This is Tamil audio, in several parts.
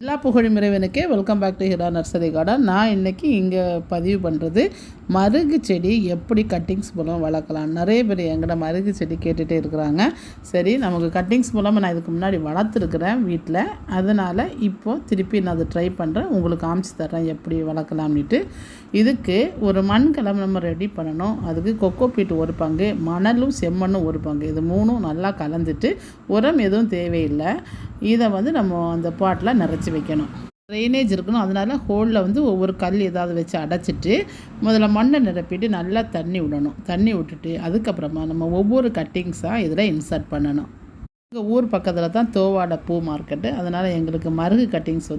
எல்லா புகழும் இறைவனுக்கே. Welcome back to Hira Nursery Garden. நான் இன்றைக்கி இங்கே பதிவு பண்ணுறது மருகு செடி எப்படி கட்டிங்ஸ் மூலம் வளர்க்கலாம். நிறைய பேர் எங்கிட்ட மருகு செடி கேட்டுகிட்டே இருக்கிறாங்க. சரி, நமக்கு கட்டிங்ஸ் மூலமாக நான் இதுக்கு முன்னாடி வளர்த்துருக்குறேன் வீட்டில். அதனால் இப்போது திருப்பி நான் அதை ட்ரை பண்ணுறேன், உங்களுக்கு காமிச்சு தர்றேன் எப்படி வளர்க்கலாம்னுட்டு. இதுக்கு ஒரு மண்கலம் நம்ம ரெடி பண்ணணும். அதுக்கு கொக்கோ பீட் ஒரு பங்கு, மணலும் செம்மண்ணும் ஒரு பங்கு, இது மூணும் நல்லா கலந்துட்டு உரம் எதுவும் தேவையில்லை. இதை நம்ம அந்த பாட்டில் நிறச்சி வைக்கணும். ட்ரைனேஜ் இருக்கணும். அதனால் ஹோலில் ஒவ்வொரு கல் ஏதாவது வச்சு அடைச்சிட்டு முதல்ல மண்ணை நிரப்பிட்டு நல்லா தண்ணி விடணும். தண்ணி விட்டுட்டு அதுக்கப்புறமா நம்ம ஒவ்வொரு கட்டிங்ஸாக இதில் இன்சர்ட் பண்ணணும். எங்கள் ஊர் பக்கத்தில் தான் தோவாடை பூ மார்க்கெட்டு. அதனால் எங்களுக்கு மருகு கட்டிங்ஸ்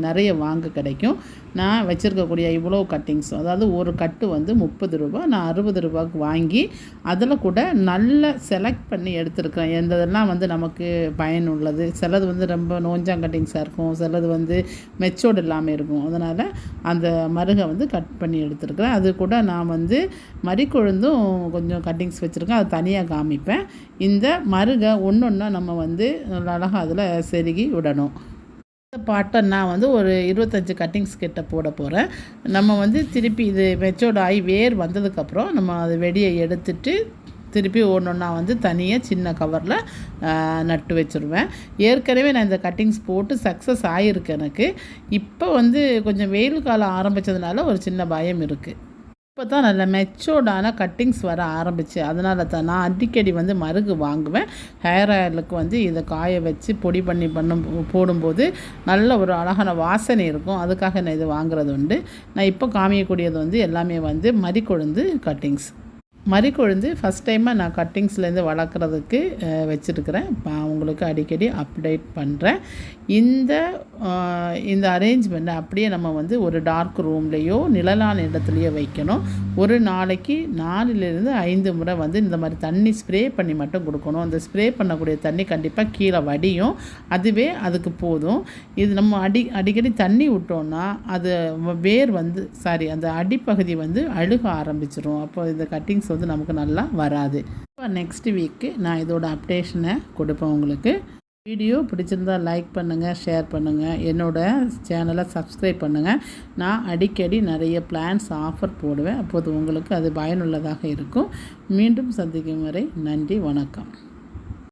நிறைய வாங்க கிடைக்கும். நான் வச்சுருக்கக்கூடிய இவ்வளோ கட்டிங்ஸும், அதாவது ஒரு கட்டு 30 ரூபா, நான் 60 ரூபாய்க்கு வாங்கி அதில் கூட நல்ல செலக்ட் பண்ணி எடுத்துருக்கேன். எந்ததெல்லாம் நமக்கு பயனுள்ளது. சிலது ரொம்ப நோஞ்சாங் கட்டிங்ஸாக இருக்கும், சிலது மெச்சோர்டு இல்லாமல் இருக்கும். அதனால் அந்த மருகை கட் பண்ணி எடுத்துருக்கிறேன். அது கூட நான் மறிக்கொழுந்தும் கொஞ்சம் கட்டிங்ஸ் வச்சுருக்கேன், அது தனியாக காமிப்பேன். இந்த மருகை ஒன்று ஒன்றா நம்ம அழகாக அதில் செருகி விடணும். இந்த பாட்டை நான் ஒரு 25 கட்டிங்ஸ் கிட்ட போட போகிறேன். நம்ம திருப்பி இது மெச்சோர்ட் ஆகி வேர் வந்ததுக்கப்புறம் நம்ம அதை வெடியை எடுத்துட்டு திருப்பி ஒன்றா தனியாக சின்ன கவரில் நட்டு வச்சுருவேன். ஏற்கனவே நான் இந்த கட்டிங்ஸ் போட்டு சக்ஸஸ் ஆகிருக்கு எனக்கு. இப்போ கொஞ்சம் வெயில் காலம் ஆரம்பித்ததுனால ஒரு சின்ன பயம் இருக்குது. இப்போ தான் நல்ல மெச்சோர்டான கட்டிங்ஸ் வர ஆரம்பிச்சு. அதனால தான் நான் அடிக்கடி மருகு வாங்குவேன். ஹேர் ஆயிலுக்கு இதை காய வச்சு பொடி பண்ணி போடும்போது நல்ல ஒரு அழகான வாசனை இருக்கும். அதுக்காக நான் இதை வாங்குறது உண்டு. நான் இப்போ காமிக்கக்கூடியது எல்லாமே மறிக்கொழுந்து கட்டிங்ஸ். மறிக்கொழுந்து ஃபஸ்ட் டைமாக நான் கட்டிங்ஸ்லேருந்து வளர்க்குறதுக்கு வச்சுருக்கிறேன். உங்களுக்கு அடிக்கடி அப்டேட் பண்ணுறேன். இந்த அரேஞ்ச்மெண்ட்டை அப்படியே நம்ம ஒரு டார்க் ரூம்லேயோ நிழலான இடத்துலையோ வைக்கணும். ஒரு நாளைக்கு 4லிருந்து 5 முறை இந்த மாதிரி தண்ணி ஸ்ப்ரே பண்ணி மட்டும் கொடுக்கணும். அந்த ஸ்ப்ரே பண்ணக்கூடிய தண்ணி கண்டிப்பாக கீழே வடியும், அதுவே அதுக்கு போதும். இது நம்ம அடிக்கடி தண்ணி விட்டோன்னா அது வேர் அந்த அடிப்பகுதி அழுக ஆரம்பிச்சிடும். அப்போ இந்த கட்டிங்ஸ் நமக்கு நல்லா வராது. இப்போ நெக்ஸ்ட் வீக்கு நான் இதோட அப்டேஷனை கொடுப்பேன் உங்களுக்கு. வீடியோ பிடிச்சிருந்தா லைக் பண்ணுங்கள், ஷேர் பண்ணுங்கள், என்னோடய சேனலை சப்ஸ்கிரைப் பண்ணுங்கள். நான் அடிக்கடி நிறைய பிளான்ஸ் ஆஃபர் போடுவேன். அப்போது உங்களுக்கு அது பயனுள்ளதாக இருக்கும். மீண்டும் சந்திக்கும் வரை நன்றி, வணக்கம்.